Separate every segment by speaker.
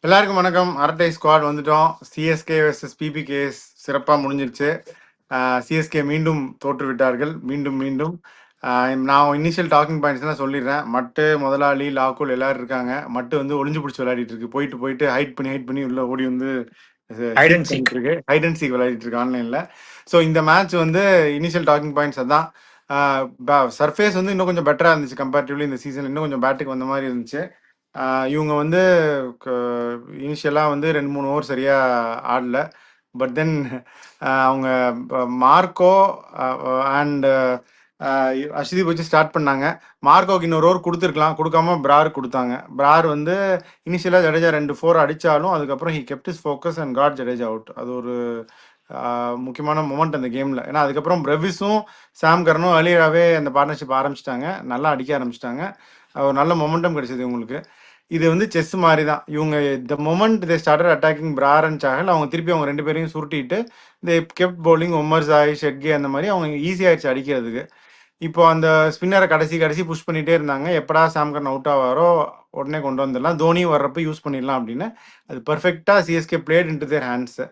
Speaker 1: எல்லாருக்கும் வணக்கம். அரட்டை ஸ்குவாட் வந்துட்டோம். சிஎஸ்கே vs பிபிகேஎஸ் சிறப்பாக முடிஞ்சிருச்சு. சிஎஸ்கே மீண்டும் தோற்று விட்டார்கள். மீண்டும் மீண்டும் நான் இனிஷியல் டாக்கிங் பாயிண்ட்ஸ்லாம் சொல்லிடுறேன். மட்டு முதலாளி லாக்குல் எல்லாரும் இருக்காங்க. மட்டு வந்து ஒளிஞ்சு பிடிச்சி விளையாடிட்டு இருக்கு. போயிட்டு போயிட்டு ஹைட் பண்ணி உள்ள ஓடி வந்து
Speaker 2: Hide
Speaker 1: சீக்
Speaker 2: and seek.
Speaker 1: பண்ணிட்டு இருக்கு. ஹைட் அண்ட் சீக் விளையாடிட்டு இருக்கு ஆன்லைனில். ஸோ இந்த மேட்ச் வந்து இனிஷியல் டாக்கிங் பாயிண்ட்ஸ் அதான். சர்ஃபேஸ் வந்து இன்னும் கொஞ்சம் பெட்டராக இருந்துச்சு கம்பேரிட்டிவ்லி இந்த சீசன். இன்னும் கொஞ்சம் பேட்டுக்கு வந்த மாதிரி இருந்துச்சு. இவங்க வந்து இனிஷியலாக வந்து 2-3 ஓவர் சரியாக ஆடல. பட் தென் அவங்க மார்க்கோ அண்ட் அர்ஷதீப் வச்சு ஸ்டார்ட் பண்ணாங்க. மார்க்கோக்கு இன்னொரு ஓவர் கொடுத்துருக்கலாம், கொடுக்காம பிரார் கொடுத்தாங்க. பிரார் வந்து இனிஷியலாக ஜடேஜா 2-4 அடித்தாலும் அதுக்கப்புறம் he kept his focus and got Jadeja out. அது ஒரு முக்கியமான மொமெண்ட் அந்த கேமில். ஏன்னா அதுக்கப்புறம் பிரவிஸும் சாம் கரனும் அலியாவே அந்த பார்ட்னர்ஷிப் ஆரம்பிச்சிட்டாங்க, நல்லா அடிக்க ஆரம்பிச்சிட்டாங்க. ஒரு நல்ல மொமெண்டம் கிடைச்சது இவங்களுக்கு. இது வந்து செஸ் மாதிரி தான். இவங்க the moment they started attacking Brar and Chahal, அவங்க திருப்பி அவங்க 2 பேரையும் சுருட்டிட்டு they kept bowling Omarzai Shedge அந்த மாதிரி அவங்க ஈஸியாகிடுச்சு அடிக்கிறதுக்கு. இப்போ அந்த ஸ்பின்னரை கடைசி புஷ் பண்ணிகிட்டே இருந்தாங்க. எப்படா சாம் கரன் அவுட் ஆவாரோ உடனே கொண்டு வந்துடலாம், தோனி வர்றப்ப யூஸ் பண்ணிடலாம் அப்படின்னு. அது பர்ஃபெக்டாக CSK played into their hands.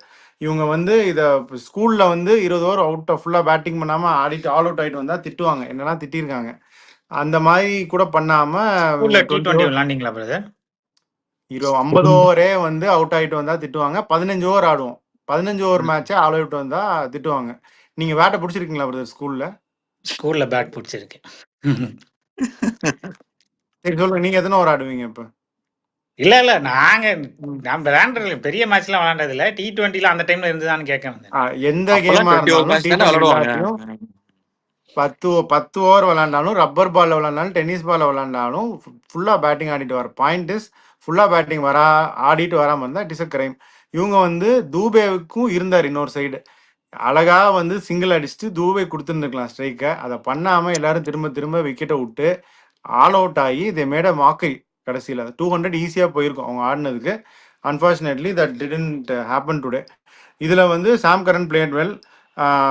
Speaker 1: இவங்க வந்து இதை ஸ்கூலில் வந்து 20 ஓவர் அவுட் ஃபுல்லாக பேட்டிங் பண்ணாமல் ஆடிட்டு ஆல் அவுட் ஆகிட்டு வந்தால் திட்டுவாங்க, என்னெல்லாம் திட்டிருக்காங்க. அந்த மாதிரி கூட பண்ணாமல்
Speaker 2: ஸ்கூல்ல
Speaker 1: 20
Speaker 2: T20
Speaker 1: ஓவர்
Speaker 2: விளாண்டிங்களா பிரதர்?
Speaker 1: 50 ஓவரே வந்து அவுட் ஆகிட்டு வந்தால் திட்டுவாங்க. 15 ஓவர் ஆடுவோம். 15 ஓவர் மேட்சே ஆல் அவுட் வந்தால் திட்டுவாங்க. நீங்கள் வேட்டை பிடிச்சிருக்கீங்களா பிரதர் ஸ்கூலில்?
Speaker 2: ஸ்கூல்ல பேட் பிடிச்சிருக்கு.
Speaker 1: சரி சொல்லுங்க, நீங்கள் எத்தனை ஓவர் ஆடுவீங்க இப்போ?
Speaker 2: இல்ல நான் விளையாண்டது பெரிய மேட்ச்லாம் விளையாண்டது இல்ல. T20ல அந்த டைம்ல இருந்துதான்னு கேட்க வந்தேன்.
Speaker 1: எந்த கேமா இருந்தாலும் T20 எல்லாத்தையும் 10 ஓவர் விளாண்டாலும், ரப்பர் பால்ல விளாண்டாலும், டென்னிஸ் பால்ல விளாண்டாலும் ஃபுல்லாக பேட்டிங் ஆடிட்டு வர. பாயிண்ட் இஸ் ஃபுல்லாக பேட்டிங் ஆடிட்டு வராமல் இருந்தால் இட் இஸ் அ கிரைம். இவங்க வந்து தூபேவுக்கும் இருந்தார் இன்னொரு சைடு. அழகா வந்து சிங்கிள் அடிச்சுட்டு தூபே கொடுத்துருந்துருக்கலாம் ஸ்ட்ரைக்கை. அதை பண்ணாமல் எல்லாரும் திரும்ப திரும்ப விக்கெட்டை விட்டு ஆல் அவுட் ஆகி தே மேட் அ மாக்கரி. கடைசியில் 200 ஈஸியாக போயிருக்கும் அவங்க ஆடினதுக்கு. Unfortunately that didn't happen today. இதில் வந்து Sam Curran played well.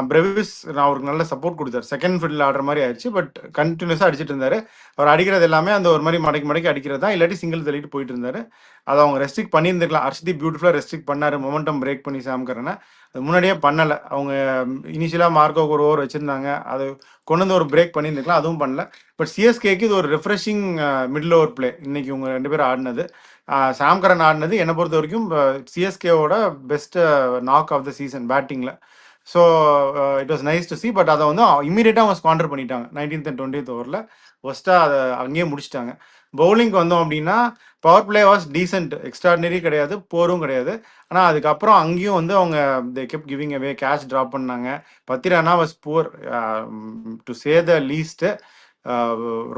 Speaker 1: Brevis அவருக்கு நல்ல சப்போர்ட் கொடுத்தாரு. செகண்ட் ஃபீல்டில் ஆடுற மாதிரி ஆயிடுச்சு. பட் கண்டினியூஸாக அடிச்சிட்டு இருந்தார். அவர் அடிக்கிறது எல்லாமே அந்த ஒரு மாதிரி மடக்கி அடிக்கிறது தான், இல்லாட்டி சிங்கிள் தள்ளிட்டு போயிட்டு இருந்தார். அதை அவங்க ரெஸ்ட்ரிக்ட் பண்ணியிருந்துருக்கலாம். ஹர்ஷ்தீப் பியூட்டிஃபுல்லாக ரெஸ்ட்ரிக்ட் பண்ணார், மொமெண்டம் பிரேக் பண்ணி சாம் கரனை. அது முன்னாடியே பண்ணலை. அவங்க இனிஷியலாக மார்க்கோக்கு ஒரு ஓவர் வச்சுருந்தாங்க, அது கொண்டு வந்து ஒரு பிரேக் பண்ணியிருந்துருக்கலாம், அதுவும் பண்ணல. பட் சிஎஸ்கேக்கு இது ஒரு ரெஃப்ரெஷிங் மிடில் ஓவர் பிளே இன்னைக்கு இவங்க 2 பேரும் ஆடினது. சாம் கரன் ஆடினது என்னை பொறுத்த வரைக்கும் சிஎஸ்கேவோட best knock of the season பேட்டிங்கில். So it was nice to see. But அதை வந்து இமீடியட்டாக அவங்க ஸ்காண்டர் பண்ணிட்டாங்க 19th and 20th ஓவரில். ஃபஸ்ட்டாக அதை அங்கேயே முடிச்சிட்டாங்க. பவுலிங்க்கு வந்தோம் அப்படின்னா power play was decent, extraordinary கிடையாது, போரும் கிடையாது. ஆனால் அதுக்கப்புறம் அங்கேயும் வந்து அவங்க they kept giving away, catch drop பண்ணாங்க. Pathirana was poor to say the least.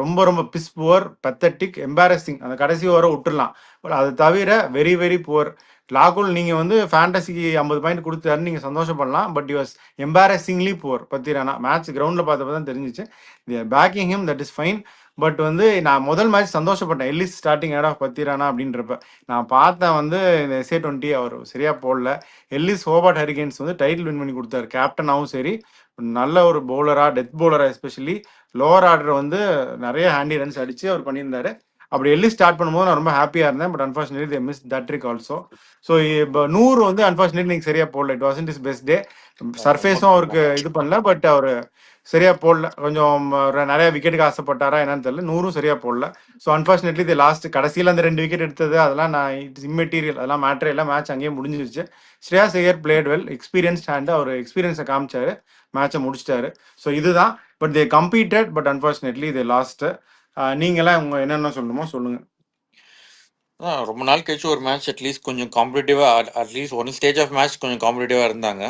Speaker 1: ரொம்ப ரொம்ப பிஸ் புவர், பெத்தட்டிக், எம்பாரசிங். அந்த கடைசி ஓவரை விட்டுடலாம். பட் அது தவிர வெரி வெரி புவர். லாகுல் நீங்கள் வந்து ஃபேண்டசிக்கு 50 பாயிண்ட் கொடுத்தாரு, நீங்கள் சந்தோஷப்படலாம். But you was embarrassingly poor Pathirana. Match கிரவுண்டில் பார்த்தப்ப தான் தெரிஞ்சிச்சு. Backing him, that is fine. But வந்து நான் முதல் மேட்ச் சந்தோஷப்பட்டேன், Ellis starting ahead of Pathirana அப்படின்றப்ப. நான் பார்த்தேன் வந்து இந்த SA20 அவர் சரியாக போடல. எல்லிஸ் ஹோபார்ட் ஹரிகேன்ஸ் வந்து டைட்டில் வின் பண்ணி கொடுத்தாரு, கேப்டனாகவும் சரி. நல்ல ஒரு பவுலராக, டெத் பவுலராக, எஸ்பெஷலி லோவர் ஆர்டர் வந்து நிறைய ஹேண்டி ரன்ஸ் அடித்து அவர் பண்ணியிருந்தாரு. அப்படி எல்லி ஸ்டார்ட் பண்ணும்போது நான் ரொம்ப ஹாப்பியாக இருந்தேன். But unfortunately they miss that trick also. So இப்போ 100 வந்து அன்ஃபார்ச்சுனேட்லி நீங்கள் சரியாக போடல. It wasn't is best day. சர்ஃபேஸும் அவருக்கு இது பண்ணல, பட் அவர் சரியாக போடல. கொஞ்சம் நிறைய விக்கெட்டுக்கு ஆசைப்பட்டாரா என்னன்னு தெரியல. 100 சரியாக போடல. ஸோ அன்ஃபார்ச்சுனேட்லி இது லாஸ்ட் கடைசியில் அந்த 2 விக்கெட் எடுத்தது அதெல்லாம் நான் இட்ஸ் இம்மெட்டீரியல், அதெல்லாம் மேட்ரே இல்லை. மேட்ச் அங்கேயே முடிஞ்சிருச்சு. Shreyas Iyer played well, experienced hand, அவர் எக்ஸ்பீரியன்ஸை காமிச்சாரு, மேட்சை முடிச்சிட்டாரு. ஸோ இதுதான். But they competed, but unfortunately they lost. நீங்களாம் உங்க என்னென்ன சொல்லணுமோ சொல்லுங்க.
Speaker 3: ரொம்ப நாள் கழிச்சு ஒரு மேட்ச் அட்லீஸ்ட் கொஞ்சம் காம்படிட்டிவாக, at least one stage of match கொஞ்சம் காம்படிட்டிவாக இருந்தாங்க.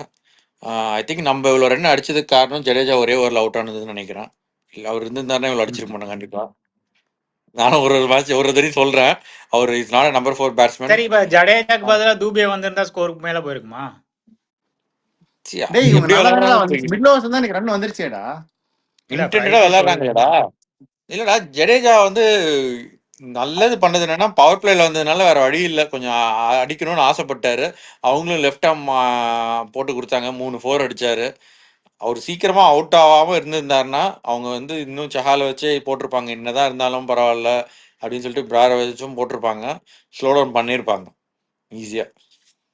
Speaker 3: ஐ திங்க் நம்ம இவ்வளோ ரன் அடிச்சதுக்கு காரணம் ஜடேஜா ஒரே ஓவரில் அவுட் ஆனதுன்னு நினைக்கிறேன். இல்லை அவர் இருந்திருந்தாருன்னா இவ்வளோ அடிச்சிருக்க மாட்டாங்க கண்டிப்பாக. நானும் ஒரு மேட்ச் ஒரு தடவை சொல்கிறேன், அவர் இஸ் நாட் நம்பர் 4 பேட்ஸ்மேன்.
Speaker 2: சரி, இப்ப ஜடேஜாக்கு பதிலா தூபே வந்திருந்தா ஸ்கோருக்கு மேல போயிருக்குமா?
Speaker 1: டேய் இவங்க நல்ல ரன்லாம் வந்துச்சு. மிட் ஓவர்ஸ் தான் எனக்கு ரன் வந்துருச்சேடா.
Speaker 3: இன்டென்டடா விளையாடுறாங்கடா. இல்லடா, ஜடேஜா வந்து நல்லது பண்ணது என்னன்னா பவர் பிளேல வந்ததுனால வேற வழி இல்லை, கொஞ்சம் அடிக்கணும்னு ஆசைப்பட்டாரு. அவங்களும் லெஃப்ட் ஆர்ம் போட்டு கொடுத்தாங்க, 3 4 அடிச்சாரு. அவர் சீக்கிரமா அவுட் ஆகாம இருந்திருந்தாருன்னா அவங்க வந்து இன்னும் சஹால வச்சே போட்டிருப்பாங்க, என்னதான் இருந்தாலும் பரவாயில்ல அப்படின்னு சொல்லிட்டு பிரார வச்சும் போட்டிருப்பாங்க, ஸ்லோ டவுன் பண்ணியிருப்பாங்க. ஈஸியா.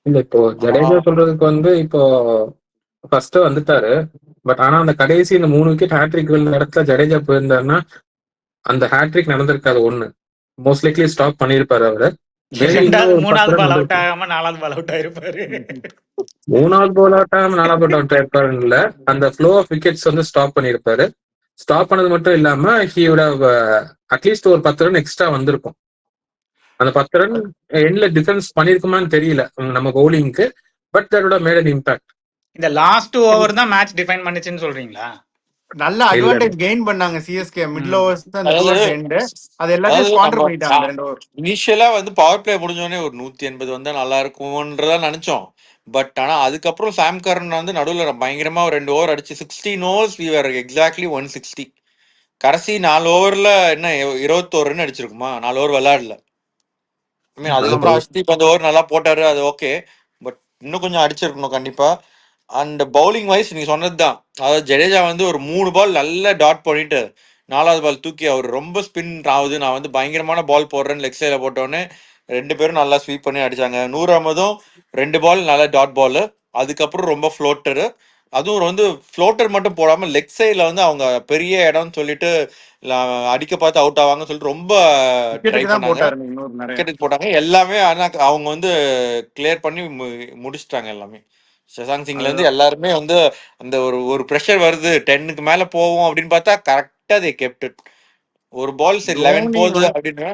Speaker 4: இல்ல இப்போ ஜடேஜா சொல்றதுக்கு வந்து இப்போ ஃபர்ஸ்ட் வந்துட்டாரு. பட் ஆனா அந்த கடைசி இந்த 3 விக்கெட் ஹேட்ரிக் விழுந்த இடத்துல ஜடேஜா போயிருந்தாருன்னா அந்த ஹேட்ரிக் நடந்திருக்காது. ஒண்ணு மோஸ்ட் லைக்லி ஸ்டாப் பண்ணியிருப்பாரு அவரு. மேபி இன்னும் ஒரு 10
Speaker 2: மூணாவது
Speaker 4: ரன்
Speaker 2: பால் அவுட்
Speaker 4: வந்திருக்கும்.
Speaker 2: ஆகாம 4வது பால் அவுட் ஆயிருப்பாரு.
Speaker 4: 3வது பால் அவுட் ஆகாம 4வது பால் அவுட் ஆயிருப்பாருன்னு இல்ல, அந்த ஃப்ளோ ஆஃப் விக்கெட்ஸ் வந்து ஸ்டாப் பண்ணியிருப்பாரு. ஸ்டாப் பண்ணது மட்டும் இல்லாம ஹி வுட் ஹவ் அட்லீஸ்ட் ஒரு 10 ரன் எக்ஸ்ட்ரா வந்திருக்கும். அந்த 10 ரன் எண்ட்ல டிஃபென்ஸ் பண்ணிருக்குமான்னு தெரியல நம்ம பவுலிங்க்கு. But that would have made an impact.
Speaker 2: இந்த லாஸ்ட் ஓவர் தான் மேட்ச் டிஃபைன் பண்ணுச்சுன்னு சொல்றீங்களா?
Speaker 1: நல்ல
Speaker 4: இல்ல
Speaker 1: அட்வான்டேஜ் கெயின் பண்ணாங்க சிஎஸ்கே மிடில் ஓவர்ஸ் தான் அந்த
Speaker 3: அதாவது
Speaker 1: டுவர்ட்ஸ் எண்ட். அது எல்லாத்தையும் ஸ்குவாண்டர் பண்ணிட்டாங்க அந்த 2 ஓவர்.
Speaker 3: இனிஷியலா வந்து பவர் பிளே முடிஞ்சோடனே ஒரு 180 வந்தா நல்லா இருக்கும்ன்றதா நினைச்சோம். பட் ஆனா அதுக்கப்புறம் சாம் கரன் வந்து நடுவுல பயங்கரமா ஒரு 2 ஓவர் அடிச்சு 16 ஓவர்ஸ் we were exactly 160. கடைசி 4 ஓவர்ல என்ன 21 ரன் அடிச்சிருக்குமா? 4 ஓவர் விளையாடல. I mean,
Speaker 1: ஆமா
Speaker 3: அதுக்கப்புறம் அஷ்தீப் அந்த ஓவர் நல்லா போட்டாரு, அது ஓகே. பட் இன்னும் கொஞ்சம் அடிச்சிருக்கணும் கண்டிப்பா. அண்ட் பவுலிங் வைஸ் நீ சொன்னதுதான், அதாவது ஜடேஜா வந்து ஒரு 3 பால் நல்ல டாட் பண்ணிட்டு 4வது பால் தூக்கி அவர் ரொம்ப ஸ்பின் ஆகுது, நான் வந்து பயங்கரமான பால் போடுறேன்னு லெக் சைடில் போட்டோன்னே 2 பேரும் நல்லா ஸ்வீப் பண்ணி அடிச்சாங்க. 100 அகமதும் 2 பால் நல்ல டாட் பால், அதுக்கப்புறம் ரொம்ப ஃப்ளோட்டரு. அதுவும் வந்து ஃப்ளோட்டர் மட்டும் போடாம லெக் சைடில் வந்து அவங்க பெரிய இடம்னு சொல்லிட்டு அடிக்க பார்த்து அவுட் ஆவாங்கன்னு சொல்லிட்டு ரொம்ப ட்ரை
Speaker 1: விக்கெட்டுக்கு தான்
Speaker 3: பண்ணாங்க.
Speaker 1: போட்டாரு இன்னொரு நிறைய.
Speaker 3: விக்கெட்டுக்கு போட்டாங்க எல்லாமே. ஆனா அவங்க வந்து கிளியர் பண்ணி முடிச்சிட்டாங்க எல்லாமே. சசாங் சிங்ல இருந்து எல்லாருமே வந்து அந்த ஒரு ஒரு ப்ரெஷர் வருது 10க்கு மேல போவோம் அப்படின்னு பார்த்தா கரெக்டா they kept it. ஒரு பால் சரி 11
Speaker 1: தோனி
Speaker 3: போகுது
Speaker 1: வந்து
Speaker 3: அப்படின்னு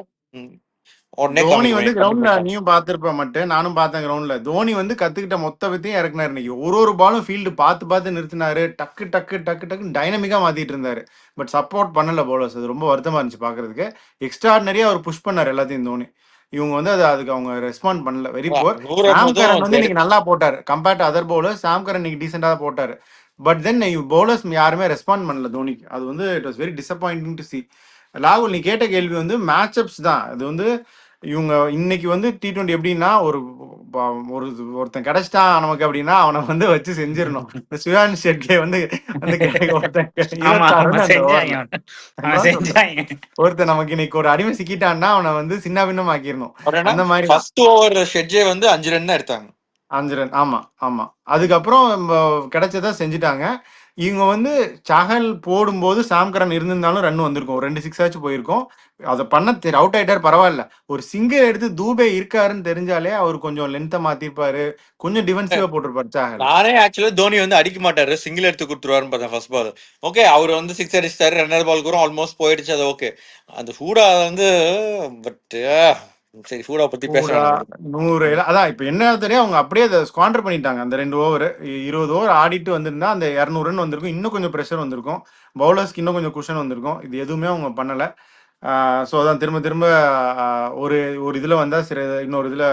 Speaker 3: உடனே
Speaker 1: தோனி
Speaker 3: கம்மி
Speaker 1: வந்து
Speaker 3: கம்மி
Speaker 1: கிரவுண்ட்ல
Speaker 3: பண்ணிட்டாங்க.
Speaker 1: நீயும் பார்த்திருப்ப மட்டும், நானும் பார்த்தேன் கிரவுண்ட்ல. தோனி வந்து கத்துக்கிட்ட மொத்த வித்தையும் இறக்குனாரு இன்னைக்கு. ஒரு பாலும் ஃபீல்டு பார்த்து பார்த்து நிறுத்தினாரு. டக்கு டக்கு டக்கு டக்குன்னு டைனமிக்கா மாத்திட்டு இருந்தாரு. பட் சப்போர்ட் பண்ணல பவுலர்ஸ். அது ரொம்ப வருத்தமா இருந்துச்சு பார்க்கிறதுக்கு. எக்ஸ்ட்ராடினரியா அவர் புஷ் பண்ணாரு எல்லாத்தையும் தோனி. இவங்க வந்து அதுக்கு அவங்க ரெஸ்பாண்ட் பண்ணல. Very poor.
Speaker 3: 100
Speaker 1: சாம் கரன்
Speaker 3: அகமதும்
Speaker 1: வந்து இன்னைக்கு நல்லா போட்டாரு. கம்பேர்ட் டு அதர் பவுலர் சாம் கரன் இன்னைக்கு டீசெண்டா போட்டாரு. பட் தென் பவுலர்ஸ் யாருமே ரெஸ்பாண்ட் பண்ணல தோனிக்கு. அது வந்து it was very disappointing to C. ராகுல், நீ கேட்ட கேள்வி வந்து மேட்சப்ஸ் தான். அது வந்து இவங்க இன்னைக்கு வந்து T20 எப்படின்னா ஒரு ஒரு ஒருத்தன் கிடைச்சிட்டான் நமக்கு அப்படின்னா அவனை வந்து வச்சு செஞ்சிடணும். இந்த சுயான் ஷெட்கே வந்து அந்த ஒருத்தன்
Speaker 2: ஆமா
Speaker 1: 26
Speaker 2: ஆமா
Speaker 1: ரன் அந்த
Speaker 2: செஞ்சாங்க.
Speaker 1: ஓவர்ல.
Speaker 2: அவன் செஞ்சாங்க.
Speaker 1: ஒருத்தன் நமக்கு இன்னைக்கு ஒரு அடிமை சிக்கிட்டான்னா அவனை வந்து சின்ன பின்னம் ஆக்கிடணும். அந்த மாதிரி தான்.
Speaker 3: ஃபர்ஸ்ட் ஓவர் ஷெட்ஜே வந்து 5 ரன் தான் எடுத்தாங்க.
Speaker 1: 5 ரன். ஆமா ஆமா. அதுக்கப்புறம் கிடைச்சதா செஞ்சுட்டாங்க. இவங்க வந்து சஹல் போடும்போது சாம் கரன் இருந்திருந்தாலும் ரன் வந்திருக்கும். ஒரு 2 6 ஆச்சும் போயிருக்கும். அதை பண்ண அவுட் ஆயிட்டார், பரவாயில்ல. ஒரு சிங்கிள் எடுத்து தூபே இருக்காருன்னு தெரிஞ்சாலே அவர் கொஞ்சம் லென்த்தை மாத்திருப்பாரு, கொஞ்சம் டிஃபென்சிவா போட்டிருப்பாரு சஹல்.
Speaker 3: நானே ஆக்சுவலா தோனி வந்து அடிக்க மாட்டாரு, சிங்கிள் எடுத்து கொடுத்துருவாருன்னு பார்த்தேன் ஃபர்ஸ்ட் பால். ஓகே, அவர் வந்து 6 அடிச்சாரு, 2வது பால் கூட ஆல்மோஸ்ட் போயிடுச்சு, அது ஓகே. அந்த ஃபூடா வந்து பட் சரி, ஃபூடா பத்தி பேச
Speaker 1: பூரா
Speaker 3: வேணாம்.
Speaker 1: 100 அதான் இப்ப என்ன தெரியும், அவங்க அப்படியே அதை ஸ்குவாண்டர் பண்ணிட்டாங்க. அந்த 2 ஓவர் 20 ஓவர் ஆடிட்டு வந்திருந்தா அந்த 200 ரன் வந்திருக்கும். இன்னும் கொஞ்சம் ப்ரெஷர் வந்திருக்கும். பவுலர்ஸ்க்கு இன்னும் கொஞ்சம் குஷன் வந்திருக்கும். இது எதுவுமே அவங்க பண்ணல. ஸோ அதான் திரும்ப திரும்ப ஒரு ஒரு இதில் வந்தால் சரி, இன்னொரு இதில்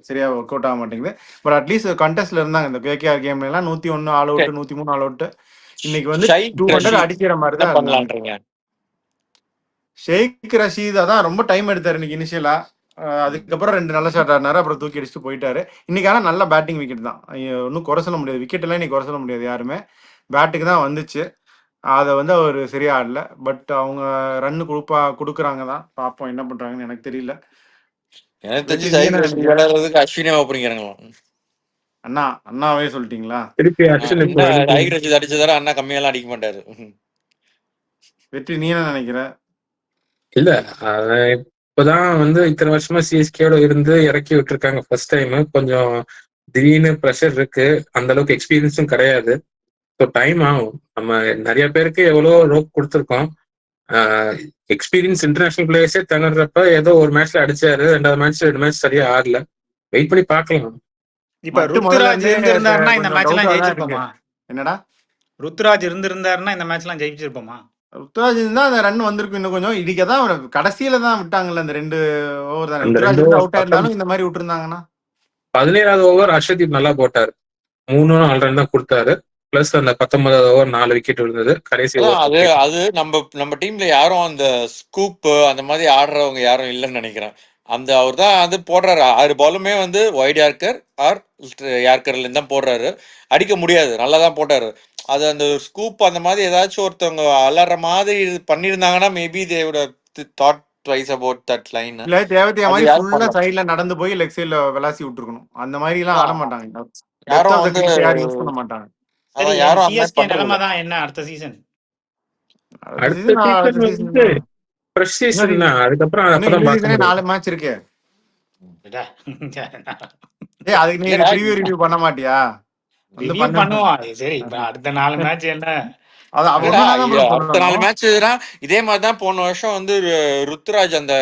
Speaker 1: சரியாக ஒர்க் அவுட் ஆக மாட்டேங்குது. பட் அட்லீஸ்ட் கண்டெஸ்ட்ல இருந்தாங்க இந்த கேகேஆர் கேம்ல எல்லாம். 101 ஆல் அவுட், 103 ஆல் அவுட். இன்னைக்கு வந்து 200 அடிக்கிற மாதிரி தான்
Speaker 3: பண்ணலான்றீங்க.
Speaker 1: ஷேக் ரஷீத் அதான் ரொம்ப டைம் எடுத்தாரு இன்னைக்கு இனிஷியலா. அதுக்கப்புறம் 2 நல்ல ஷாட் ஆடினாரு, அப்புறம் தூக்கி அடிச்சுட்டு போயிட்டாரு. இன்னைக்கு ஆனால் நல்ல பேட்டிங் விக்கெட் தான். ஒன்றும் குறை சொல்ல முடியாது. விக்கெட் எல்லாம் இன்னைக்கு குறை சொல்ல முடியாது. யாருமே பேட்டுக்கு தான் வந்துச்சு. அதை வந்து அவர் சரியா ஆடல. பட் அவங்க ரன்னு கொடுக்குறாங்க தான். பார்ப்போம் என்ன பண்றாங்கன்னு எனக்கு தெரியல.
Speaker 3: எனக்கு தெரிஞ்சு சைக் ரஷீத் விளையாடுறதுக்கு அஸ்வினே ஓப்பனிங்கிறாங்களாம்.
Speaker 1: அண்ணா அண்ணாவே சொல்லிட்டீங்களா?
Speaker 4: திருப்பி அக்ஷன் இப்போ
Speaker 3: சைக் ரஷீத் அடிச்சதால அண்ணா கம்மியெல்லாம் அடிக்க மாட்டாரு.
Speaker 1: வெற்றி, நீ என்ன நினைக்கிற?
Speaker 4: இல்ல, இப்பதான் வந்து இத்தனை வருஷமா சிஎஸ்கேயோட இருந்து இறக்கி விட்டுருக்காங்க. ஃபர்ஸ்ட் டைம் கொஞ்சம் திடீர்னு ப்ரெஷர் இருக்கு. அந்த அளவுக்கு எக்ஸ்பீரியன்ஸும் கிடையாது. ஸோ டைம் ஆகும். நம்ம நிறைய பேருக்கு எவ்வளோ ரோப் கொடுத்துருக்கோம். எக்ஸ்பீரியன்ஸ் இன்டர்நேஷனல் பிளேயர்ஸே திணறப்ப ஏதோ ஒரு மேட்ச்ல அடிச்சாரு, 2வது மேட்ச் 2 மேட்ச் சரியா ஆடல. வெயிட் பண்ணி பார்க்கலாம்.
Speaker 2: இப்ப ருத்துராஜ் இருந்திருந்தாருன்னா இந்த மேட்ச் எல்லாம் ஜெயிச்சிருப்போமா?
Speaker 1: என்னடா
Speaker 2: ருத்துராஜ் இருந்திருந்தாருன்னா இந்த மேட்ச் எல்லாம் ஜெயிச்சிருப்போமா?
Speaker 1: ருத்ராஜ் இருந்தா அந்த ரன் வந்திருக்கும் இன்னும் கொஞ்சம். இதுக்கு தான் கடைசியில தான் விட்டாங்கல்ல அந்த 2 ஓவர் தானே.
Speaker 4: அந்த
Speaker 1: ருத்ராஜ்
Speaker 4: 2
Speaker 1: வந்து
Speaker 4: over
Speaker 1: அவுட் ஆயிருந்தாலும் இந்த மாதிரி விட்டுருந்தாங்கன்னா.
Speaker 4: 17வது ஓவர் அர்ஷதீப் நல்லா போட்டாரு. 3 ஆல் ரன் தான் கொடுத்தாரு. பிளஸ் அந்த 19வது ஓவர் 4 விக்கெட் விழுந்தது. கடைசி
Speaker 3: அது நம்ம டீம்ல யாரும் அந்த ஸ்கூப் அந்த மாதிரி ஆடுறவங்க யாரும் இல்லைன்னு நினைக்கிறேன். அந்த அவர் தான் அது போடுறாரு. 6 பாலுமே வந்து வைட் யார்க்கர் ஆர் யார்க்கர்ல இருந்து தான் போடுறாரு. அடிக்க முடியாது, நல்லா தான் போட்டாரு. அது அந்த ஸ்கூப் அந்த மாதிரி ஏதாச்சும் ஒருத்தவங்க அலற மாதிரி பண்ணியிருந்தாங்கன்னா maybe they would thought twice about that line.
Speaker 1: இல்ல தேவதையா
Speaker 3: அது
Speaker 1: மாதிரி
Speaker 3: யாரும்
Speaker 1: ஃபுல்லா
Speaker 3: பண்ணல.
Speaker 1: சைடுல நடந்து போய் லெக் சைடுல விளாசி விட்டுருக்கணும். அந்த மாதிரி எல்லாம் ஆட
Speaker 3: அதான்
Speaker 1: மாட்டாங்க. டெப்த்
Speaker 3: யாரும்
Speaker 1: ஆஃப் த
Speaker 3: வந்து
Speaker 1: ஃபீல்ட் யாரும் யூஸ் பண்ண மாட்டாங்க.
Speaker 2: சரி,
Speaker 3: அதான் யாரும் அந்த மாதிரி
Speaker 2: சிஎஸ்கே
Speaker 3: பண்றது
Speaker 2: நிலைமை
Speaker 3: இல்ல.
Speaker 2: தான் என்ன அடுத்த சீசன்?
Speaker 1: அடுத்த
Speaker 4: அடுத்த
Speaker 1: சீசன்
Speaker 4: சீசன்
Speaker 1: அடுத்த சீசன்
Speaker 4: வந்து ஃப்ரெஷ்
Speaker 1: இன்னும்
Speaker 4: சீசன் தான். அதுக்கப்புறம்
Speaker 1: இன்னும்
Speaker 4: அப்பதான்
Speaker 1: இந்த
Speaker 4: பார்க்க
Speaker 1: சீசனே
Speaker 4: முடியும்.
Speaker 1: 4 மேட்ச் இருக்கு.
Speaker 2: விடா.
Speaker 1: அதுக்கு நீ
Speaker 3: இல்லடா
Speaker 1: ப்ரீவியூ ரிவ்யூ பண்ண மாட்டியா? வந்து
Speaker 2: ரிவ்யூ
Speaker 1: பண்ணு.
Speaker 2: பண்ணுவோம். சரி, இப்ப அடுத்த 4 மேட்ச் என்ன?
Speaker 1: அது
Speaker 3: இல்லடா
Speaker 1: ஒண்ணுனா தான் ப்ரோ
Speaker 3: அடுத்த 4
Speaker 1: சொல்லணும்.
Speaker 3: மேட்ச்னா இதே மாதிரி தான் போன வருஷம் வந்து ருத்துராஜ் அந்த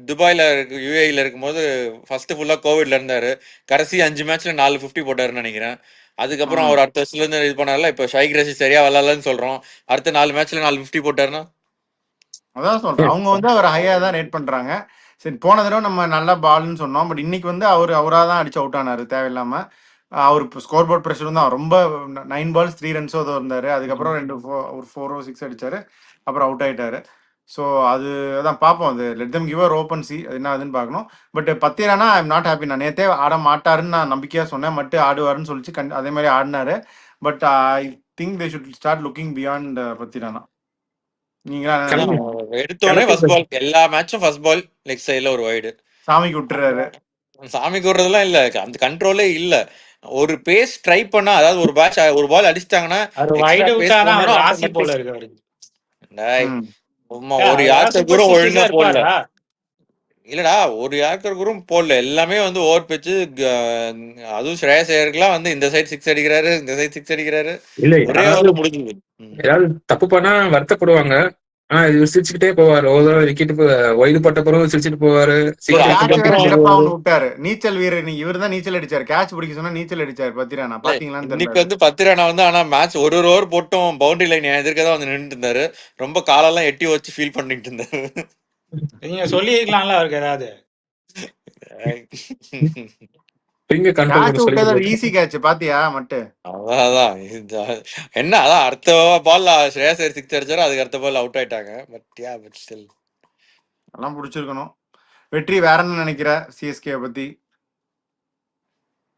Speaker 3: துபாயில இருக்கு யுஏஇல இருக்கும்போது ஃபர்ஸ்ட் ஃபுல்லா கோவிட்ல இருந்தாரு. கடைசி 5 மேட்ச்ல 4 50 போட்டாருன்னு நினைக்கிறேன். அதுக்கப்புறம் அவர் அடுத்த வருஷத்துல இருந்து இது பண்ணார்ல. இப்ப ஷைக் ரஷீத் சரியா விளாட்லன்னு சொல்றோம். அடுத்த 4 மேட்ச்ல 4 50 போட்டாருன்னா
Speaker 1: அதான் சொல்றேன். அவங்க வந்து அவர் ஹையா தான் ரேட் பண்றாங்க. சரி, போன தடவை நம்ம நல்லா பால்னு சொன்னோம். பட் இன்னைக்கு வந்து அவரா தான் அடிச்சு அவுட் ஆனாரு தேவையில்லாம. அவர் ஸ்கோர் போர்ட் ப்ரெஷர் தான் ரொம்ப 9 பால்ஸ் 3 ரன்ஸோ தான் இருந்தாரு. அதுக்கப்புறம் ஒரு 4 6 அடிச்சாரு. அப்புறம் அவுட் ஆயிட்டாரு. ஸோ அது அதான் பார்ப்போம். அது let them give open C அது என்ன ஆகுதுன்னு பார்க்கணும். But Pathirana I am not happy. நான் நேத்தே ஆட மாட்டாருன்னு நான் நம்பிக்கையாக சொன்னேன். மட்டும் ஆடுவாருன்னு சொல்லிச்சு. அதே மாதிரி ஆடினாரு. But I think they should start looking beyond Pathirana. நீங்க என்ன
Speaker 3: அதான்
Speaker 1: நினைக்கிறீங்க?
Speaker 3: எடுத்தோடனே ஃபர்ஸ்ட் பால் எல்லா மேட்சும் ஃபர்ஸ்ட் பால் லெக் சைடுல ஒரு வைடு.
Speaker 1: சாமிக்கு விட்டுறாரு.
Speaker 3: சாமி கூடுறதுலாம் இல்ல. அந்த கண்ட்ரோலே இல்ல. ஒரு பேஸ் ட்ரை பண்ணா அதாவது ஒரு பால் அடிச்சிட்டாங்கன்னா
Speaker 2: அவர்
Speaker 3: எக்ஸ்ட்ரா
Speaker 2: வைடு
Speaker 3: பேஸ்
Speaker 2: விட்டாதான் அவர்
Speaker 3: போடணும்
Speaker 2: ராசி
Speaker 3: ஆட்டோமேட்டிக்.
Speaker 2: போல இருக்கு அவருக்கு.
Speaker 3: டேய்
Speaker 1: ம்.
Speaker 3: சும்மா ஒரு
Speaker 2: அவர்
Speaker 3: யார்க்கர் கூட
Speaker 2: சூப்பர்
Speaker 3: ஒழுங்கா
Speaker 2: ஸ்டிஷா
Speaker 3: போடல.
Speaker 2: இருப்பாரா?
Speaker 3: இல்லடா ஒரு யார்க்கர் கூட போடல. எல்லாமே வந்து ஓவர் பிச்சு. அதுவும் ஸ்ரேயஸ் ஐயருக்குலாம் வந்து இந்த சைடு 6 அடிக்கிறாரு, இந்த சைடு 6 அடிக்கிறாரு.
Speaker 4: இல்லை,
Speaker 3: ஒரே
Speaker 4: அதாவது
Speaker 3: ஓவர்ல முடிஞ்சுது.
Speaker 4: ஏதாவது தப்பு பண்ணா வருத்தப்படுவாங்க. ஆனா இவர் சிரிச்சுக்கிட்டே போவாரு. ஒரு தடவை விக்கெட் ஒய்டு பட்ட பிறகு சிரிச்சுட்டு போவாரு.
Speaker 1: ஒரு
Speaker 4: சிக்ஸ்
Speaker 1: கேட்ச் வேற
Speaker 3: அதுக்கப்புறம்
Speaker 1: சிறப்பா ஒண்ணு விட்டாரு. நீச்சல் வீரர் இவர் தான் நீச்சல் அடிச்சாரு. கேட்ச் பிடிக்க சொன்னா நீச்சல் அடிச்சாரு பத்திரானா. பாத்தீங்களான்னு தெரியல.
Speaker 3: இன்னைக்கு வந்து 10 ரன் வந்து ஆனா மேட்ச் ஒரு ஓவர் போட்டும் பவுண்டரி லைன் எதிர்க்க தான் வந்து நின்றுட்டு இருந்தாரு. ரொம்ப காலெல்லாம் எட்டி வச்சு ஃபீல் பண்ணிட்டு இருந்தாரு.
Speaker 2: நீங்க சொல்லியிருக்கலாம்ல அவருக்கு ஏதாவது.
Speaker 4: ஃபிங்கர் கண்ட்ரோல்
Speaker 1: கேட்ச்
Speaker 4: பண்ண சொல்லி
Speaker 1: விட்டது ஈஸி கேட்ச் பாத்தியா மட்டு.
Speaker 3: அதான் என்ன அதான் அடுத்த பால் ஸ்ரேயஸ் ஐயர் 6 அடிச்சாரு. அதுக்கு அடுத்த பால் அவுட் ஆயிட்டாங்க. பட் ஸ்டில்
Speaker 1: அதெல்லாம் பிடிச்சிருக்கணும். வெற்றி வேற என்ன நினைக்கிற சிஎஸ்கே பத்தி?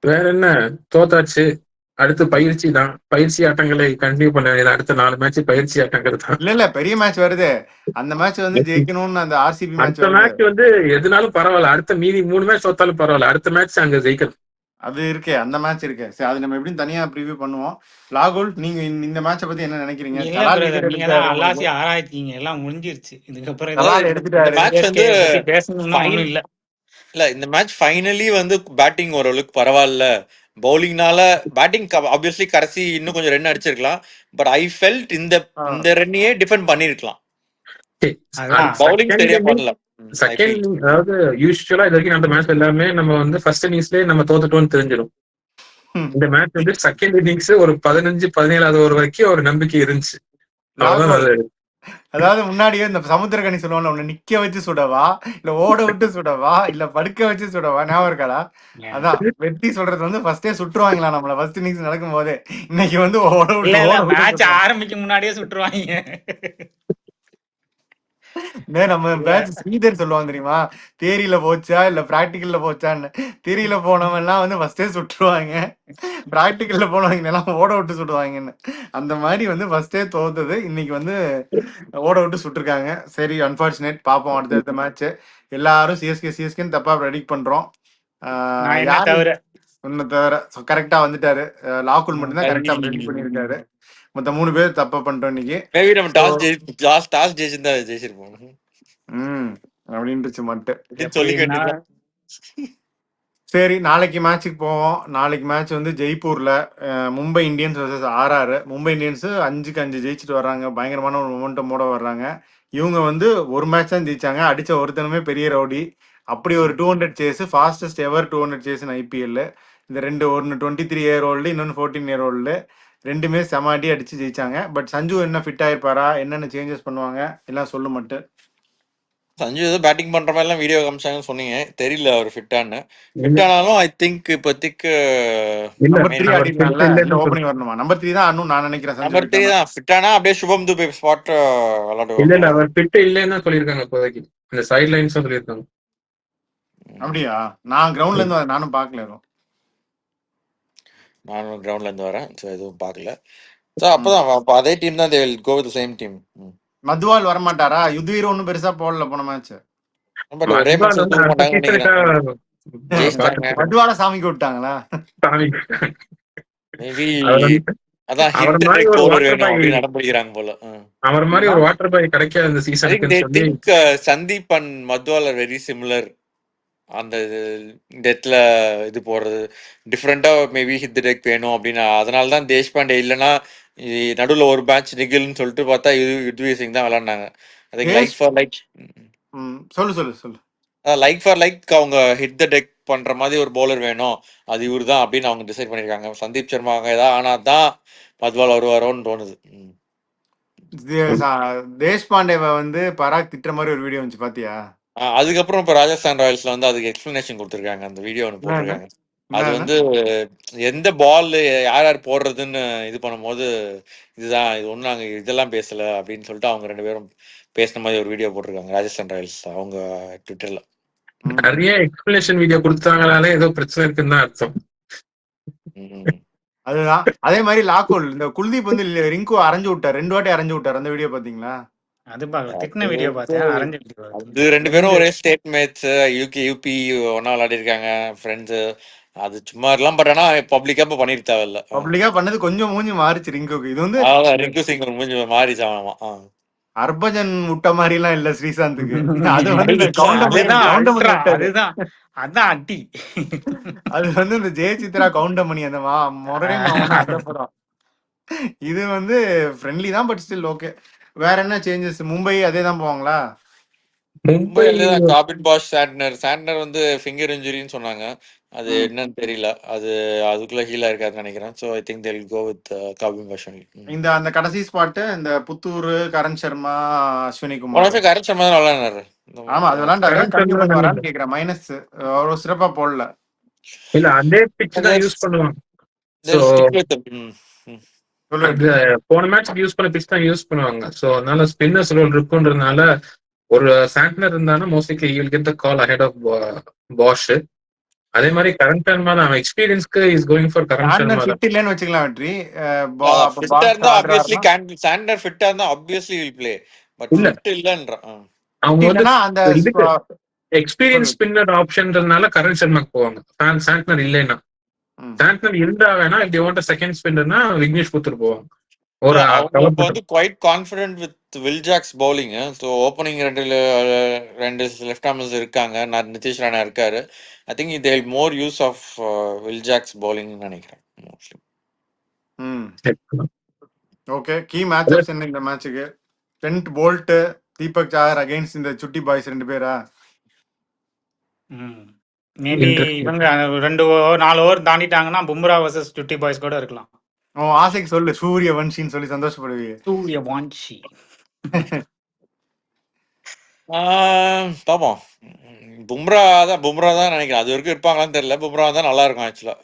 Speaker 4: வேற என்ன, தோத்தாச்சு. அடுத்து பயிற்சி தான். பயிற்சி ஆட்டங்களை கண்டினியூ பண்ண வேண்டியது. அடுத்த 4 மேட்ச் பயிற்சி ஆட்டங்கள் தான்.
Speaker 1: இல்ல பெரிய மேட்ச் வருது. அந்த மேட்ச் வந்து ஜெயிக்கணும்னு அந்த ஆர்சிபி மேட்ச்
Speaker 4: அடுத்த
Speaker 1: வருது.
Speaker 4: மேட்ச் வந்து எதுனாலும் பரவாயில்ல. அடுத்த மீதி 3 மேட்ச் தோத்தாலும் பரவாயில்ல. அடுத்த மேட்ச் அங்க ஜெயிக்கணும்.
Speaker 1: அது இருக்கே, அந்த மேட்ச் இருக்கு. சரி, அது நம்ம எப்படியும் தனியா ப்ரிவியூ பண்ணுவோம். லாகுல், நீங்க இந்த மேட்சை பத்தி என்ன நினைக்கிறீங்க?
Speaker 2: இல்ல
Speaker 1: சலால்
Speaker 2: பிரதர்,
Speaker 1: விக்கெட்
Speaker 2: நீங்க தான்
Speaker 1: எடுத்துட்டாரு.
Speaker 2: அல்லாசி ஆராய்ச்சிங்க. எல்லாம் முடிஞ்சிருச்சு. இதுக்கப்புறம்
Speaker 1: சலால்
Speaker 3: அதாவது இந்த
Speaker 1: எடுத்துட்டாரு.
Speaker 3: மேட்ச் வந்து
Speaker 2: சிஎஸ்கே பத்தி பேசணும்னா ஒண்ணும் இல்ல.
Speaker 3: இல்ல இந்த மேட்ச் ஃபைனலி வந்து பேட்டிங் ஓரளவுக்கு பரவாயில்ல. பவுலிங்னால பேட்டிங் ஆப்வியஸ்லி கடைசி இன்னும் கொஞ்சம் ரன் அடிச்சிருக்கலாம். பட் ஐ ஃபெல்ட் இந்த ரன்னையே டிஃபெண்ட் பண்ணிருக்கலாம்.
Speaker 2: அதான்
Speaker 3: பவுலிங் சரியா பண்ணல.
Speaker 4: செகண்ட் அதாவது யூஸ்வலா இது வரைக்கும் அந்த மேட்ச் எல்லாமே நம்ம வந்து ஃபர்ஸ்ட் இன்னிங்ஸ்லயே நம்ம தோத்துட்டோம்னு தெரிஞ்சிடும். இந்த மேட்ச் வந்து செகண்ட் இன்னிங்ஸ் ஒரு 15-17 ஓவர் வரைக்கும் ஒரு நம்பிக்கை இருந்துச்சு. அவ்வளவுதான்.
Speaker 1: லாகுல்,
Speaker 4: அது
Speaker 1: அதாவது முன்னாடியே இந்த சமுத்திரக்கனி சொல்லுவாங்க, உன்னை நிக்க வச்சு சுடவா இல்ல ஓட விட்டு சுடவா இல்ல படுக்க வச்சு சுடவா, ஞாபகம் இருக்காடா? அதான் வெற்றி சொல்றது வந்து ஃபர்ஸ்டே சுட்டுருவாங்களா நம்மள ஃபர்ஸ்ட் இன்னிங்ஸ் நடக்கும் போதே. இன்னைக்கு வந்து ஓட
Speaker 2: இல்ல
Speaker 1: விட்டு
Speaker 2: இல்ல
Speaker 1: ஓட விட்டு
Speaker 2: மேட்ச்
Speaker 1: சுடுறாங்க.
Speaker 2: ஆரம்பிக்க முன்னாடியே சுட்டுருவாங்க.
Speaker 1: நம்ம பேட்ச் ஸ்ரீதர் சொல்லுவாங்க தெரியுமா, தேரியில போச்சா இல்ல பிராக்டிக்கல்ல போச்சான்னு. தேரியில போனவன் எல்லாம் வந்து ஃபர்ஸ்டே சுட்டுருவாங்க. பிராக்டிக்கல்ல போனவங்க எல்லாம் ஓட விட்டு சுடுவாங்கன்னு. அந்த மாதிரி வந்து ஃபர்ஸ்டே தோத்தது இன்னைக்கு வந்து ஓட விட்டு சுட்டிருக்காங்க. சரி, அன்பார்ச்சுனேட். பார்ப்போம் அடுத்த மேட்ச். எல்லாரும் சிஎஸ்கேன்னு தப்பா ப்ரெடிக்ட் பண்றோம்.
Speaker 2: நான் என்ன
Speaker 1: யாரு
Speaker 2: தவிர
Speaker 1: ஒன்னு தவிர கரெக்டா வந்துட்டாரு. லாகுல் மட்டும்தான் கரெக்டா ப்ரெடிக்ட் பண்ணியிருக்காரு. மொத்த 3 பேர் தப்பா பண்ணிட்டோம் இன்னைக்கு.
Speaker 3: மேபி நம்ம டாஸ் ஜெயிச்சிருந்தா ஜெயிச்சிருப்போம்.
Speaker 1: அப்படின்ட்டுச்சு மட்டும்.
Speaker 3: சொல்லி
Speaker 2: எப்படின்னா
Speaker 3: கேட்டுதான்.
Speaker 1: சரி, நாளைக்கு மேட்சுக்கு போவோம். நாளைக்கு மேட்ச் வந்து ஜெய்ப்பூர்ல Mumbai Indians vs RR. Mumbai Indians 5-5 ஜெயிச்சுட்டு வர்றாங்க. பயங்கரமான ஒரு மொமெண்டமோட வர்றாங்க. இவங்க வந்து ஒரு மேட்ச் தான் ஜெயிச்சாங்க. அடிச்ச ஒருத்தனுமே பெரிய ரவுடி. அப்படி ஒரு 200 சேஸ், ஃபாஸ்டஸ்ட் எவர் 200 சேஸ் ஐபிஎல். இந்த ரெண்டு, ஒன்னு 23 இயர் ஓல்டு, இன்னொன்னு 14 இயர் ஓல்டு. ரெண்டுமே செம அடி அடிச்சு ஜெயிச்சாங்க. பட் சஞ்சு என்ன ஃபிட் ஆயிருப்பாரா, என்னென்ன சேஞ்சஸ் பண்ணுவாங்க எல்லாம் சொல்ல மட்டும்.
Speaker 3: சஞ்சு ஏதோ பேட்டிங் பண்ற மாதிரி எல்லாம் வீடியோ காமிச்சாங்கன்னு சொன்னீங்க. தெரியல அவர் ஃபிட் ஆனாலும் ஐ திங்க் இப்போதைக்கு
Speaker 1: நம்பர் 3 ஆடினால இல்ல ஓபனிங் வரணுமா? நம்பர் 3 தான் ஆடணும் நான் நினைக்கிறேன்.
Speaker 3: நம்பர் 3 தான் ஃபிட் ஆனா அப்படியே சுபம் துபே ஸ்பாட் விளையாடுவாங்க.
Speaker 4: இல்ல அவர் ஃபிட் இல்லைன்னு சொல்லியிருக்காங்க இப்போதைக்கு. இந்த சைட் லைன்ஸ் சொல்லியிருக்காங்க.
Speaker 1: அப்படியா? நான் கிரவுண்ட்ல இருந்து நானும் பார்க்கல.
Speaker 3: நானும் கிரவுண்ட்ல இருந்து வரேன். ஸோ எதுவும் பார்க்கல. ஸோ அப்போ அதே டீம் தான், they will go with same team.
Speaker 1: Madhwal வரமாட்டாரா? யுத்வீர் ஒன்றும் பெருசா போடல போன மேட்ச்.
Speaker 3: பட் ஒரே
Speaker 4: மத்வால்
Speaker 3: மேட்ச்ல
Speaker 4: வந்து
Speaker 3: தூக்க
Speaker 4: அடுத்த
Speaker 3: மாட்டாங்கன்னு
Speaker 4: சீசனுக்கா
Speaker 3: நினைக்கிறேன். ஜெயிச்சிட்டாங்க.
Speaker 4: பாத்துட்டு
Speaker 1: மதுவால சாமிக்கு விட்டாங்களா?
Speaker 4: சாமி
Speaker 3: மேபி
Speaker 4: அவர் வந்து
Speaker 3: அதான்
Speaker 4: அவர்
Speaker 3: ஹிட்
Speaker 4: மாதிரி
Speaker 3: டெக்
Speaker 4: ஒரு
Speaker 3: பவுலர்
Speaker 4: வாட்டர்
Speaker 3: வேணும்
Speaker 4: பாய்
Speaker 3: அப்படின்னு அடம் போல.
Speaker 4: அவர் மாதிரி ஒரு வாட்டர் பாய் கிடைக்காது இந்த
Speaker 3: ஐ திங்க்
Speaker 4: சீசனுக்குன்னு சொல்லி
Speaker 3: Sandeep and Madhwal are very similar. அந்த டெத்ல இது போடுறது டிஃப்ரெண்டா மேபி ஹிட் டெக் வேணும் அப்படின்னு. அதனால தான் தேஷ்பாண்டே இல்லைன்னா நடுவில் ஒரு மேட்ச் நிகில்னு சொல்லிட்டு பார்த்தா யுத்வீர் சிங் தான் விளாண்டாங்க. அதுக்கு லைக் ஃபார் லைக்
Speaker 1: சொல்லு.
Speaker 3: லைக் ஃபார் லைக் அவங்க ஹிட் த டெக் பண்ற மாதிரி ஒரு பவுலர் வேணும், அது இவரு தான் அப்படின்னு அவங்க டிசைட் பண்ணிருக்காங்க. சந்தீப் சர்மா ஏதாவது ஆனா தான் மத்வால் வருவாரோன்னு தோணுது.
Speaker 1: தேஷ்பாண்டேவை வந்து பராக் திட்டுற மாதிரி ஒரு வீடியோ வந்துச்சு பாத்தியா?
Speaker 3: அதுக்கப்புறம் இப்போ ராஜஸ்தான் ராயல்ஸ்ல வந்து அதுக்கு எக்ஸ்பிளனேஷன் கொடுத்துருக்காங்க. அந்த வீடியோ ஒன்று போட்டிருக்காங்க. அது வந்து எந்த பால் யார் யார் போடுறதுன்னு இது பண்ணும்போது இதுதான் இது ஒன்றும் நாங்கள் இதெல்லாம் பேசல அப்படின்னு சொல்லிட்டு அவங்க 2 பேரும் பேசின மாதிரி ஒரு வீடியோ போட்டிருக்காங்க ராஜஸ்தான் ராயல்ஸ் அவங்க ட்விட்டர்ல.
Speaker 4: நிறைய எக்ஸ்பிளனேஷன் வீடியோ கொடுத்தாங்கனாலே ஏதோ பிரச்சனை இருக்குன்னு தான் அர்த்தம்.
Speaker 1: அதுதான். அதே மாதிரி லாக்கோல் இந்த குல்தீப் வந்து ரிங்கு அரைஞ்சு விட்டார், 2 வாட்டி அரைஞ்சு விட்டார். அந்த வீடியோ பாத்தீங்களா?
Speaker 2: அது திட்டின வீடியோ பார்த்தேன். அரைஞ்சு
Speaker 3: அது 2 பேரும் ஒரே ஸ்டேட் மேட்ச், யூபி ஒன்னா விளையாடி இருக்காங்க ஃப்ரெண்ட்ஸ். அது சும்மா இருக்கலாம். பட் ஆனா பப்ளிக்கா இப்ப பண்ணிட்டு தேவையில்ல.
Speaker 1: பப்ளிக்கா பண்ணது கொஞ்சம் மூஞ்சி மாறிச்சு ரிங்குக்கு. இது வந்து
Speaker 3: ரிங்கு சிங் மூஞ்சி மாறிச்சு. ஆமா.
Speaker 1: ஹர்பஜன் விட்ட மாதிரி எல்லாம் இல்ல ஸ்ரீசாந்துக்கு. அது வந்து
Speaker 2: அதான் அட்டி.
Speaker 1: அது வந்து இந்த ஜெயசித்ரா கவுண்டமணி அந்த முரடே அந்த படம். இது வந்து ஃப்ரெண்ட்லி தான், பட் ஸ்டில் ஓகே. வேற என்ன சேஞ்சஸ்? மும்பை அதே தான் போவாங்களா?
Speaker 3: மும்பைல காபின் பாஷ் சாண்ட்னர் வந்து ஃபிங்கர் இன்ஜுரின்னு சொன்னாங்க. அது என்னன்னு தெரியல. அது அதுக்குள்ள ஹீலா இருக்காதுன்னு நினைக்கிறேன். So I think they will go with Corbin Bosch only.
Speaker 1: இந்த அந்த கடைசி ஸ்பாட் இந்த புத்தூர் கரண் சர்மா அஸ்வினி குமார்.
Speaker 3: கரண் சர்மா தான் விளையாடுனாரு.
Speaker 1: ஆமா அது விளையாண்டாரு. கண்டிப்பா பண்ணுவாரான்னு கேக்குறேன். மைனஸ் அவ்வளவு சிறப்பா போடல.
Speaker 4: இல்ல அதே பிட்ச் தான் யூஸ் பண்ணுவாங்க. போன மேட்ச் யூஸ் பண்ண பிட்ச் தான் யூஸ் பண்ணுவாங்க. சோ அதனால ஸ்பின்னர்ஸ் ரோல் இருக்குன்றதுனால ஒரு சாண்ட்னர் இருந்தானா mostly he will get the call ahead of Bosch. அதே மாதிரி கரண் சர்மா தான் எக்ஸ்பீரியன்ஸ்க்கு is going for Karan Sharma.
Speaker 1: Fit இல்லன்னு வெச்சுக்கலாம் வெற்றி.
Speaker 3: ஃபிட்டா இருந்தா obviously சாண்ட்னர் ஃபிட்டா இருந்தா obviously will play. But fit இல்லன்ற
Speaker 4: அவங்க வந்து அந்த எக்ஸ்பீரியன்ஸ் ஸ்பின்னர் ஆப்ஷன்றதுனால கரண் சர்மாக்கு போவாங்க. சாண்ட்னர் இல்லைன்னா சாண்ட்னர் இருந்தா வேணா if they want a second spinnerனா Vignesh Puthur போவாங்க. ஒரு
Speaker 3: அவங்க வந்து quite confident with Will Jack's bowling. So opening ரெண்டு லெஃப்ட் ஆர்மர்ஸ் இருக்காங்க. நிதிஷ் ராணா இருக்காரு. I think they will more use of Will Jack's bowling நினைக்கிறேன் மோஸ்ட்லி.
Speaker 1: ஓகே. கீ மேட்சப்ஸ் என்ன இந்த மேட்சுக்கு? Trent Boult, Deepak Chahar against இந்த சுட்டி பாய்ஸ் 2 பேரா?
Speaker 2: மேபி இவங்க 4 ஓவர் தாண்டிட்டாங்கன்னா பும்ரா வர்சஸ் சுட்டி பாய்ஸ் கூட இருக்கலாம்.
Speaker 1: ஆசைக்கு சொல்லு சூரிய வன்ஷின்னு சொல்லி சந்தோஷப்படுவீங்க.
Speaker 2: சூரிய வன்ஷி
Speaker 3: பாப்போம். பும்ரா தான் நினைக்கிறேன். அது வரைக்கும் இருப்பாங்களான்னு தெரியல. பும்ரா தான் நல்லா இருக்கும் ஆக்சுவலா.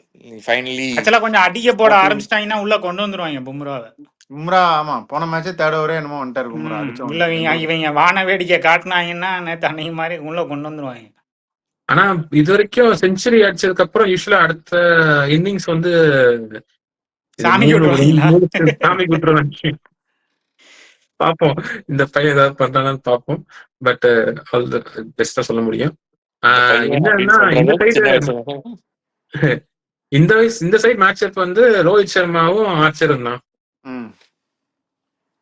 Speaker 3: ஃபைனலி
Speaker 2: கொஞ்சம் அடிக்க போட ஆரம்பிச்சிட்டாங்கன்னா உள்ள கொண்டு வந்துருவாங்க பும்ராவை.
Speaker 1: பும்ரா ஆமா போன மேட்சே தேர்ட் ஓவரே என்னமோ வந்துட்டாரு பும்ரா.
Speaker 2: இல்ல இவங்க வான வேடிக்கை காட்டினாங்கன்னா நேற்று அன்னைக்கு மாதிரி உள்ள கொண்டு வந்துருவாங்க.
Speaker 4: ஆனா இது வரைக்கும் செஞ்சுரி அடிச்சதுக்கு அப்புறம் யூஸ்வலா அடுத்த இன்னிங்ஸ் வந்து சாமி விட்டுருவாங்க. பாப்போம் இந்த பையன் ஏதாவது பண்றாங்கன்னு பாப்போம். பட் ஆல் தி பெஸ்டா சொல்ல முடியும். என்னன்னா இந்த சைடு மேட்ச் அப் வந்து ரோஹித் சர்மாவும் ஆர்ச்சரும் தான்.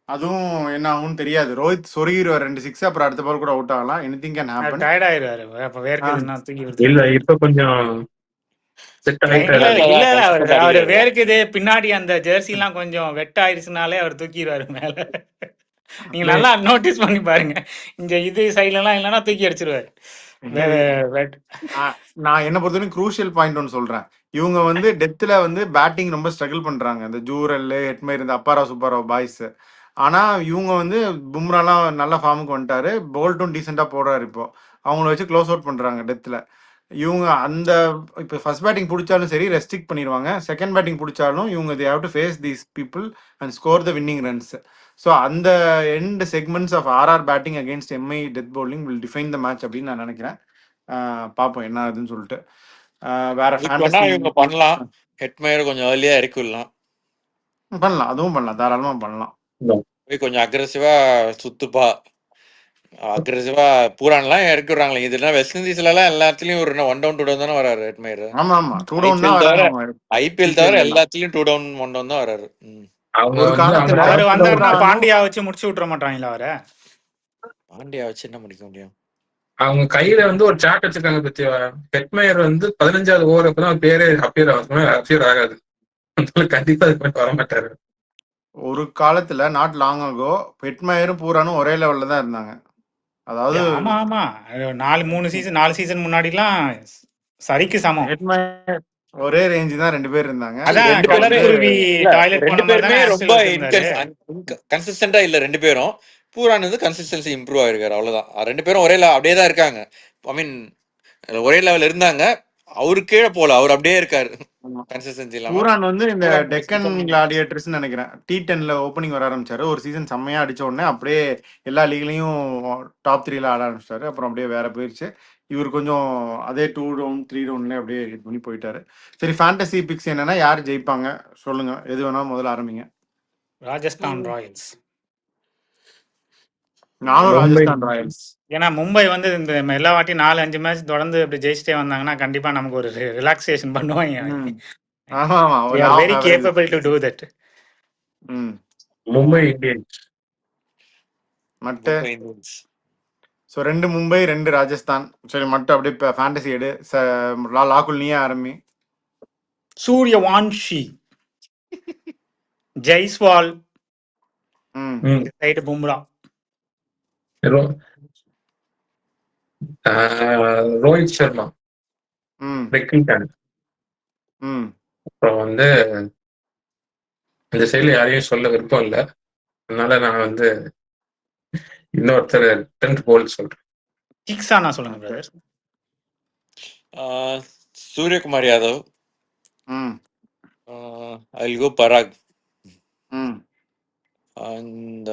Speaker 1: அதுவும் என்ன ஆகும்னு தெரியாது. ரோஹித் சொருகிடுவார் 2 6, அப்புறம் அடுத்த பால் கூட அவுட் ஆகலாம். Anything can happen.
Speaker 2: டயர்ட் ஆயிடுவாரு. அப்ப வேர்க்குதுன்னா தூக்கி விட்டு.
Speaker 4: இல்ல இப்ப கொஞ்சம் செட் ஆயிட்டாரு.
Speaker 2: இல்ல அவரு வேர்க்குது பின்னாடி அந்த ஜெர்சி எல்லாம் கொஞ்சம் வெட் ஆயிடுச்சுனாலே அவர் தூக்கிடுவாரு மேல. நீங்க நல்லா நோட்டீஸ் பண்ணி பாருங்க. இந்த இது சைட்ல எல்லாம் இல்லைன்னா தூக்கி அடிச்சிருவாரு.
Speaker 1: நான் என்ன பொறுத்தவரைக்கும் க்ரூஷியல் பாயிண்ட் ஒன்று சொல்றேன். இவங்க வந்து டெத்துல வந்து பேட்டிங் ரொம்ப ஸ்ட்ரகிள் பண்றாங்க. இந்த ஜூரல், ஹெட்மேர், இந்த அப்பாரா சுப்பாரா பாய்ஸ். ஆனா இவங்க வந்து பும்ராலாம் நல்ல ஃபார்முக்கு வந்துட்டாரு. போல்ட்டும் டீசெண்டா போடுறாரு. இப்போ அவங்கள வச்சு க்ளோஸ் அவுட் பண்றாங்க டெத்துல. இவங்க அந்த இப்போ ஃபர்ஸ்ட் பேட்டிங் பிடிச்சாலும் சரி ரெஸ்ட்ரிக்ட் பண்ணிடுவாங்க. செகண்ட் பேட்டிங் பிடிச்சாலும் இவங்க they have to face these people and score the winning runs. So அந்த end segments of RR batting against MI death bowling will define the match அப்படின்னு நான் நினைக்கிறேன். பார்ப்போம் என்ன ஆகுதுன்னு சொல்லிட்டு. வேற
Speaker 3: இவங்க பண்ணலாம். ஹெட்மேர் கொஞ்சம் ஏர்லியா இறக்கிடலாம்.
Speaker 1: பண்ணலாம், அதுவும் பண்ணலாம், தாராளமா பண்ணலாம்.
Speaker 3: கொஞ்சம் அக்ரெசிவா சுத்துப்பா அக்ரெசிவா பூரான்லாம் இறக்கி விடுறாங்களே. இதெல்லாம் வெஸ்ட் இண்டீஸ்ல எல்லாம் எல்லாத்துலயும் ஒரு 1 டவுன் 2 டவுன் தானே வராரு ஹெட்மயர்.
Speaker 1: ஆமா ஆமா 2 டவுன் தான்
Speaker 3: ஐபிஎல் தவிர
Speaker 1: வராங்க
Speaker 3: ஐபிஎல் தவிர எல்லாத்துலயும் 2 டவுன் 1 டவுன் தான் வராரு.
Speaker 4: அவங்க
Speaker 1: ஒரு
Speaker 4: வந்து அவங்க
Speaker 1: காலத்துல
Speaker 2: அவர் வந்தாருன்னா
Speaker 1: பூரானும்
Speaker 2: பாண்டியா வச்சு முடிச்சு விட்டுற மாட்டாங்களா அவரை?
Speaker 3: பாண்டியா வச்சு என்ன முடிக்க முடியும்?
Speaker 4: அவங்க கையில வந்து ஒரு சாட் வச்சிருக்காங்க பத்தியா. ஹெட்மயர் வந்து 15வது ஓவர் அப்பதான் பேரே அப்பியர் ஆகாது. கண்டிப்பா அதுக்கு மேல வர மாட்டாரு.
Speaker 1: ஒரு காலத்துல நாட் லாங் ஆகோ ஹெட்மயரும் பூரானும் ஒரே லெவல்ல தான் இருந்தாங்க. அதாவது
Speaker 2: ஆமா ஆமா 4 சீசன் முன்னாடிலாம் சரிக்கு சமம்.
Speaker 1: ஹெட்மயர் ஒரே ரேஞ்சு தான் 2 பேர் இருந்தாங்க.
Speaker 2: அதான்
Speaker 3: ரெண்டு
Speaker 2: கலர்
Speaker 3: பேருமே
Speaker 2: குருவி
Speaker 3: இல்ல,
Speaker 2: டாய்லெட்
Speaker 3: ரெண்டு
Speaker 2: போன மாதிரி
Speaker 3: பேருமே
Speaker 2: தானே
Speaker 3: ரொம்ப
Speaker 2: ஆஸ்ட்ரேலியா வச்சிருந்தாரு.
Speaker 3: கன்சிஸ்டன்டா இல்ல. 2 பேரும் பூரான் வந்து கன்சிஸ்டன்சி இம்ப்ரூவ் ஆயிருக்காரு, அவ்வளவுதான். 2 பேரும் ஒரே அப்படியே தான் இருக்காங்க. ஐ மீன் ஒரே லெவல் இருந்தாங்க. அவரு கீழே போல, அவர் அப்படியே இருக்காரு கன்சிஸ்டன்சி இல்லாம.
Speaker 1: பூரான் வந்து இந்த
Speaker 3: பூரான்
Speaker 1: டெக்கன்
Speaker 3: consistent.
Speaker 1: கிளாடியேட்டர்ஸ் நினைக்கிறேன் T10ல ஓப்பனிங் வர ஆரம்பிச்சாரு. ஒரு சீசன் செம்மையா அடிச்ச உடனே அப்படியே எல்லா லீக்லயும் டாப் 3ல ஆட ஆரம்பிச்சிட்டாரு. அப்புறம் அப்படியே வேற போயிருச்சு. இவர் கொஞ்சம் அதே 2 டவுன் 3 டவுன்ல அப்படியே ஹிட் பண்ணி போயிட்டாரு. சரி, ஃபேண்டசி பிக்ஸ் என்னன்னா யார் ஜெயிப்பாங்க சொல்லுங்க. எது வேணா முதல்ல ஆரம்பிங்க.
Speaker 2: ராஜஸ்தான் ராயல்ஸ்.
Speaker 1: நானும்
Speaker 4: மும்பை
Speaker 1: ராஜஸ்தான் ராயல்ஸ்.
Speaker 2: ஏன்னா மும்பை வந்து இந்த எல்லா வாட்டி 4-5 மேட்ச் தொடர்ந்து அப்படி ஜெயிச்சிட்டே வந்தாங்கன்னா கண்டிப்பா நமக்கு ஒரு ரிலாக்ஸேஷன் பண்ணுவாங்க.
Speaker 1: ஆமா ஆமா
Speaker 2: We are very capable to do that.
Speaker 4: Mumbai Indians.
Speaker 1: மட்ட
Speaker 3: மும்பை இந்தியன்ஸ்.
Speaker 1: ஸோ 2 மும்பை 2 ராஜஸ்தான். சரி, மட்டும் அப்படியே இப்போ ஃபேண்டசி எடு. லாக்குல் நீயே ஆரம்பி.
Speaker 2: சூரியவான்ஷி, ஜெய்ஸ்வால்,
Speaker 1: ம்
Speaker 2: இந்த சைடு பும்ரா.
Speaker 4: ரோஹித் சர்மா,
Speaker 1: ம்
Speaker 4: ரெக்கிங்டன்.
Speaker 1: ம்
Speaker 4: அப்புறம் வந்து இந்த சைடுல யாரையும் சொல்ல விருப்பம் இல்லை. அதனால நான் வந்து இன்னொருத்தர் 10th போல் சொல்றேன்.
Speaker 2: கிக்ஸானா சொல்லுங்க பிரதர்.
Speaker 3: சூரியகுமார் யாதவ்.
Speaker 1: ம்
Speaker 3: I'll go பராக்.
Speaker 1: ம்
Speaker 3: And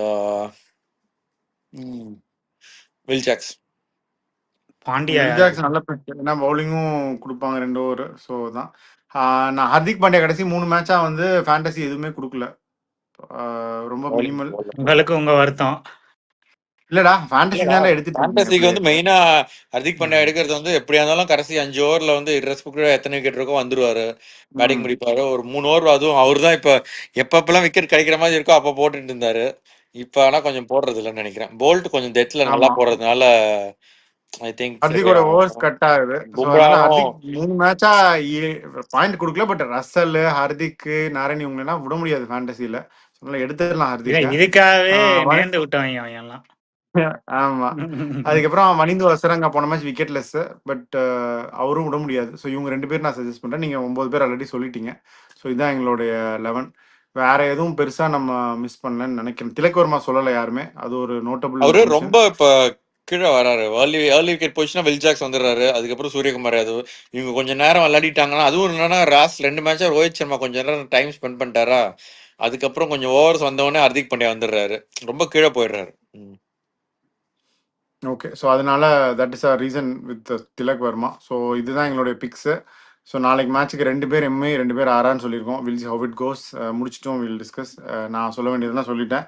Speaker 3: Will Jacks.
Speaker 2: Pandya
Speaker 1: Jacks நல்ல பிக். ஏன்னா பவுலிங்கும் கொடுப்பாங்க 2 ஓவர். ஸோ தான் நான் ஹர்திக் பாண்டியா கடைசி 3 மேட்சா வந்து ஃபேண்டசி எதுவுமே கொடுக்கல. ரொம்ப மினிமல்.
Speaker 2: உங்களுக்கு உங்க வருத்தம்
Speaker 1: இல்லடா, ஃபேண்டசி தான் எடுத்துட்டு
Speaker 3: ஃபேண்டசிக்கு வந்து
Speaker 1: இருக்கீங்க.
Speaker 3: மெயினா ஹர்திக் பாண்டியா எடுக்கிறது வந்து எப்படியா இருந்தாலும் கடைசி 5 ஓவர்ல வந்து irrespective எத்தனை விக்கெட் இருக்கோ வந்துருவாரு, பேட்டிங் முடிப்பாரு. ஒரு 3 ஓவர் அதுவும் அவர் தான் இப்ப எப்பப்பெல்லாம் விக்கெட் கிடைக்கிற மாதிரி இருக்கோ அப்ப போட்டுட்டு இருந்தாரு. இப்ப ஆனா கொஞ்சம் போடுறது இல்லைன்னு நினைக்கிறேன். போல்ட் கொஞ்சம் டெத்ல நல்லா
Speaker 1: ஆமா.
Speaker 3: போடுறதுனால ஐ திங்க்
Speaker 1: ஹர்திக்கோட ஓவர்ஸ் கட் ஆகுது. ஸோ அதனால ஹர்திக் 3 மேட்சா பாயிண்ட் கொடுக்கல. பட் ரசல், ஹர்திக், நாராயண் இவங்களெல்லாம் விட முடியாது ஃபேண்டசியில. அதனால எடுத்துடலாம் ஹர்திக்.
Speaker 2: இதுக்காகவே நேர்ந்து விட்டவங்க அவங்க எல்லாம்.
Speaker 1: ஆமா. அதுக்கப்புறம் மணிந்து வசரங்க போன மேட்ச் விக்கெட்லெஸ். பட் அவரும் விட முடியாது. ஸோ இவங்க 2 பேர் நான் சஜஸ்ட் பண்றேன். நீங்க 9 பேர் ஆல்ரெடி சொல்லிட்டீங்க. ஸோ இதான் எங்களுடைய 11. வேற எதுவும் பெருசா நம்ம மிஸ் பண்ணலன்னு நினைக்கிறேன். திலக் வர்மா சொல்லல யாருமே. அது ஒரு நோட்டபிள்.
Speaker 3: அவரு ரொம்ப இப்ப கீழே வராரு. ஏர்லி விக்கெட் போச்சுன்னா வில் ஜாக்ஸ் வந்துடுறாரு. அதுக்கப்புறம் சூரியகுமார் யாதவ் இவங்க கொஞ்சம் நேரம் விளையாடிட்டாங்கன்னா, அதுவும் என்னன்னா லாஸ்ட் 2 மேட்சா ரோஹித் சர்மா கொஞ்சம் நேரம் டைம் ஸ்பெண்ட் பண்ணிட்டாரா, அதுக்கப்புறம் கொஞ்சம் ஓவர்ஸ் வந்தவொடனே ஹர்திக் பாண்டியா வந்துடுறாரு. ரொம்ப கீழே போயிடுறாரு.
Speaker 1: ஓகே. ஸோ அதனால that is a reason with Tilak Varma. So இதுதான் எங்களுடைய பிக்ஸு. ஸோ நாளைக்கு மேட்ச்சுக்கு 2 பேர் எம்ஏ 2 பேர் ஆரான்னு சொல்லியிருக்கோம். Will how it goes. முடிச்சிட்டோம். Will discuss. நான் சொல்ல வேண்டியதெல்லாம் சொல்லிட்டேன்.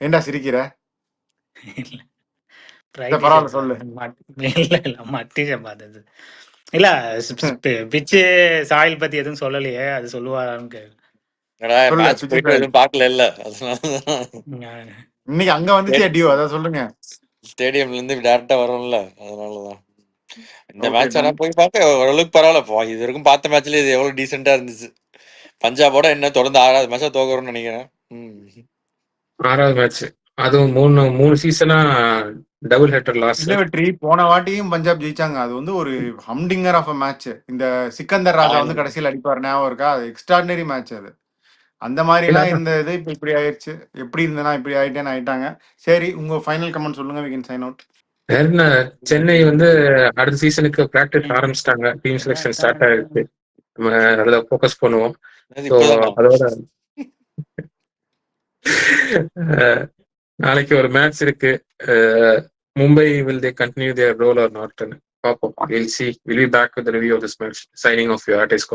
Speaker 1: ஏண்டா சிரிக்கிற? பரவாயில்ல சொல்லு.
Speaker 2: பார்த்தது இல்ல, பிச்சு சாயில் பத்தி எதுவும் சொல்லலையே, அது சொல்லுவாரான்னு
Speaker 3: எதுவும் பாக்கல இல்ல.
Speaker 1: இன்னைக்கு அங்க வந்துச்சு அடியோ, அதான் சொல்லுங்க.
Speaker 3: ஸ்டேடியம்ல இருந்து டைரக்டா வரும்ல, அதனாலதான். இந்த மேட்ச் ஆனா போய் பார்க்க ஓரளவுக்கு பரவாயில்ல. இது வரைக்கும் பார்த்த மேட்ச்ல இது எவ்வளவு டீசெண்டா இருந்துச்சு. பஞ்சாபோட என்ன தொடர்ந்து 6வது மேட்சா தோக்குறோம்னு நினைக்கிறேன்.
Speaker 4: 6வது மேட்ச், அதுவும் 3 சீசனா டபுள் ஹெட்டர் லாஸ்.
Speaker 1: வெற்றி. போன வாட்டியும் பஞ்சாப் ஜெயிச்சாங்க. அது வந்து ஒரு ஹம்டிங்கர் ஆஃப் அ மேட்ச். இந்த சிக்கந்தர் ராஜா வந்து கடைசியில் அடிப்பார், ஞாபகம் இருக்கா? அது எக்ஸ்ட்ராடினரி மேட்ச். அது அந்த மாதிரி எல்லாம் இருந்தது. இப்ப இப்படி ஆயிடுச்சு. எப்படி இருந்தனா இப்படி ஆயிட்டேன்னு ஆயிட்டாங்க. சரி, உங்க ஃபைனல் கமெண்ட் சொல்லுங்க. we can sign out.
Speaker 4: Chennai வந்து அடுத்த சீசனுக்கு பிராக்டிஸ் ஆரம்பிச்சிட்டாங்க. டீம் செலக்ஷன் ஸ்டார்ட் ஆயிருக்கு. நம்ம அதுல ஃபோக்கஸ் பண்ணுவோம். அதோட நாளைக்கு ஒரு மேட்ச் இருக்கு. Mumbai will they continue their role or not? பார்ப்போம். We'll see. We'll be back with the review of this match. Signing off, your artist.